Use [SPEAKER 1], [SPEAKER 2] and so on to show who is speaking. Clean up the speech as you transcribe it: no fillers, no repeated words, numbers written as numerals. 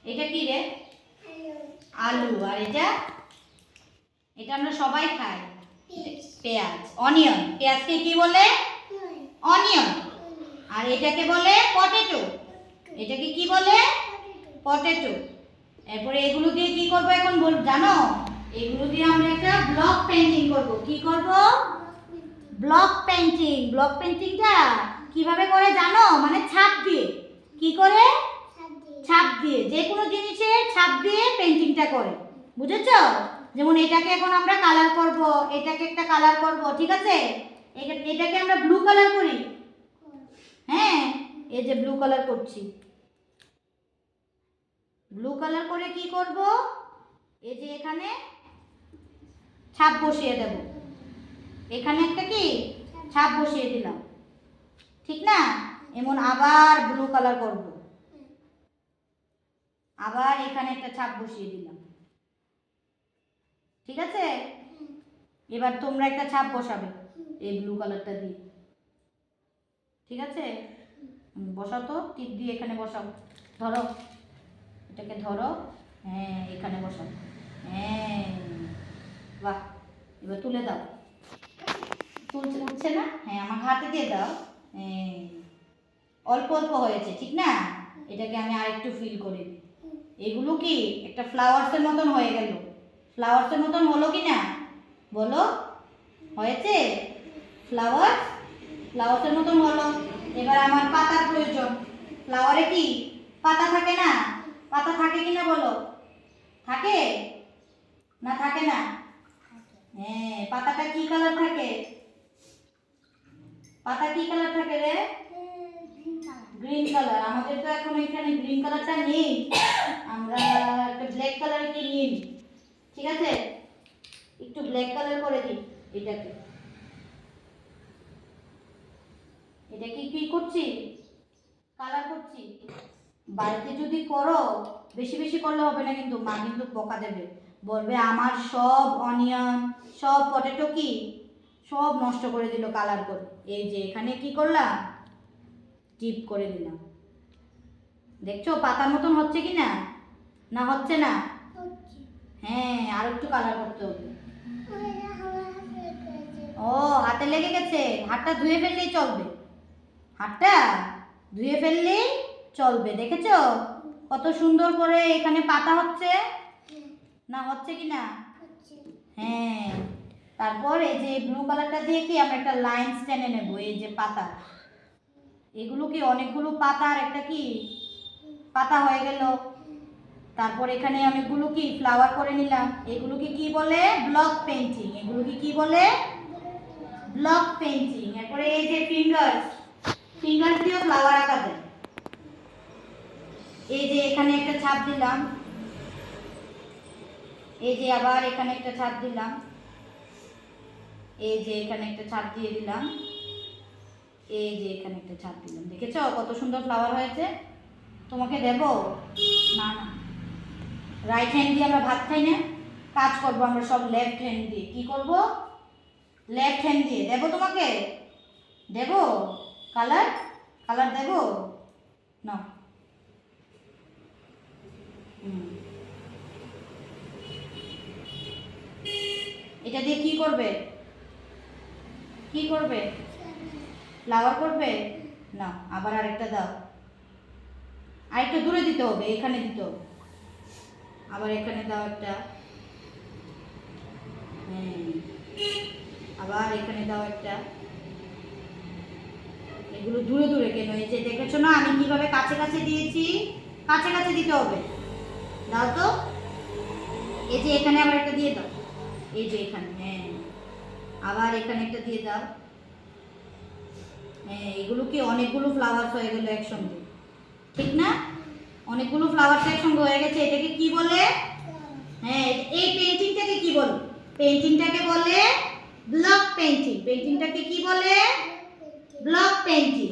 [SPEAKER 1] এটা কি রে? আলু। আর এটা এটা আমরা সবাই খাই, পেঁয়াজ। অনিয়ন। পেঁয়াজকে কি বলে? অনিয়ন। আর এটাকে বলে পটেটো। এটাকে কি বলে? পটেটো। এরপরে এগুলো দিয়ে কি করব এখন জানো? এগুলো দিয়ে আমরা একটা ব্লক পেইন্টিং করব। কি করব? Block painting. ব্লক পেইন্টিংটা কিভাবে করে জানো? মানে ছাপ দিয়ে। কি করে? ছাপ দিয়ে। যে কোনো জিনিসের ছাপ দিয়ে পেইন্টিংটা করে। বুঝেছো? যেমন এটাকে এখন আমরা কালার করব, এটাকে একটা কালার করব, ঠিক আছে? এটাকে আমরা ব্লু কালার করি। হ্যাঁ, এই যে ব্লু কালার করছি। ব্লু কালার করে কি করব? এই যে এখানে ছাপ বসিয়ে দেব। এখানে একটা কি ছাপ বসিয়ে দিলাম, ঠিক না? এমন আবার ব্লু কালার করব, আবার এখানে একটা ছাপ বসিয়ে দিলাম, ঠিক আছে? এবার তোমরা একটা ছাপ বসাবে এই ব্লু কালারটা দিয়ে, ঠিক আছে? বসাও তো, টিপ দিয়ে এখানে বসাও। ধরো, এটাকে ধরো। হ্যাঁ, এখানে বসাও। হ্যাঁ, বাহ। এবার তুলে দাও। উঠছে না? হ্যাঁ, আমার হাতে দিয়ে দাও। অল্প অল্প হয়েছে, ঠিক না? এটাকে আমি আরেকটু ফিল করে দিই। এগুলো কি একটা ফ্লাওয়ার্সের মতন হয়ে গেল। ফ্লাওয়ার্সের মতন হলো কি না বলো? হয়েছে? ফ্লাওয়ার্সের মতন হলো। এবার আমার পাতার প্রয়োজন। ফ্লাওয়ারে কি পাতা থাকে না? পাতা থাকে কিনা বলো? থাকে না? থাকে না? হ্যাঁ, পাতাটা কি কালার থাকে? পাতা কি কালার থাকে রে? Green colour. আমাদের তো এখন এখানে গ্রিন কালারটা নেই, আমরা একটা ব্ল্যাক কালার কি নিয়ে নিই, ঠিক আছে? একটু ব্ল্যাক কালার করে দিই এটাকে। এটা কি করছি? কালার করছি। বাড়িতে যদি করো, বেশি বেশি করলে হবে না, কিন্তু মা কিন্তু বকা দেবে, বলবে আমার সব অনিয়ন, সব পটেটো কি সব নষ্ট করে দিল কালার করে। এই যে এখানে কি করলাম? টিপ করে দিলাম। দেখছো পাতার মতন হচ্ছে কি না? না হচ্ছে না? হ্যাঁ, আর একটু কালার করতে হবে। ও, হাতে লেগে গেছে। হাতটা ধুয়ে ফেললেই চলবে। হাতটা ধুয়ে ফেললেই চলবে। দেখেছো কত সুন্দর করে এখানে পাতা হচ্ছে না? হচ্ছে কি না? হ্যাঁ। তারপর এই যে ব্লু কালারটা দিয়ে কি আমরা একটা লাইন টেনে নেব। এই যে পাতা, এগুলো কি অনেকগুলো পাতার একটা কি পাতা হয়ে গেল। তারপর এখানে অনেকগুলো কি ফ্লাওয়ার করে নিলাম। এগুলোকে কি বলে? Block painting. এগুলোকে কি বলে? Block painting. এরপরে এই যে ফিঙ্গার দিয়েও ফ্লাওয়ার আঁকা যায়। এই যে এখানে একটা ছাপ দিলাম, এই যে আবার এখানে একটা ছাপ দিলাম, এই যে এখানে একটা ছাপ দিয়ে দিলাম, এই যে এখানে একটা ছাপ দিলাম। দেখেছো কত সুন্দর ফ্লাওয়ার হয়েছে? তোমাকে দেব? না না, রাইট হ্যান্ড দিয়ে আমরা ভাত খাই না, কাজ করবো আমরা সব লেফট হ্যান্ড দিয়ে। কি করব? লেফট হ্যান্ড দিয়ে দেবো তোমাকে। দেব কালার, কালার দেব না? এটা দিয়ে কি করবে? কি করবে? ফ্লাওয়ার করবে না? আবার আরেকটা দাও। আরেকটা দূরে দিতে হবে, এখানে দিতে হবে। আবার এখানে দাও একটা। আবার এখানে দাও একটা। এগুলো দূরে দূরে কেন? এই যে দেখেছো না আমি কিভাবে কাছে কাছে দিয়েছি? কাছে কাছে দিতে হবে। দাও তো। এই যে এখানে আবার একটা দিয়ে দাও। এই যে এখানে, হ্যাঁ, আবার এখানে একটা দিয়ে দাও। হ্যাঁ, এগুলো কি অনেকগুলো ফ্লাওয়ার্স হয়ে গেল একসঙ্গে, ঠিক না? অনেকগুলো ফ্লাওয়ার্স একসঙ্গে হয়ে গেছে। এটাকে কি বলে? হ্যাঁ, এই পেইন্টিংটাকে কি বলে? পেইন্টিংটাকে বলে ব্লক পেইন্টিং। পেইন্টিংটাকে কি বলে? Block painting.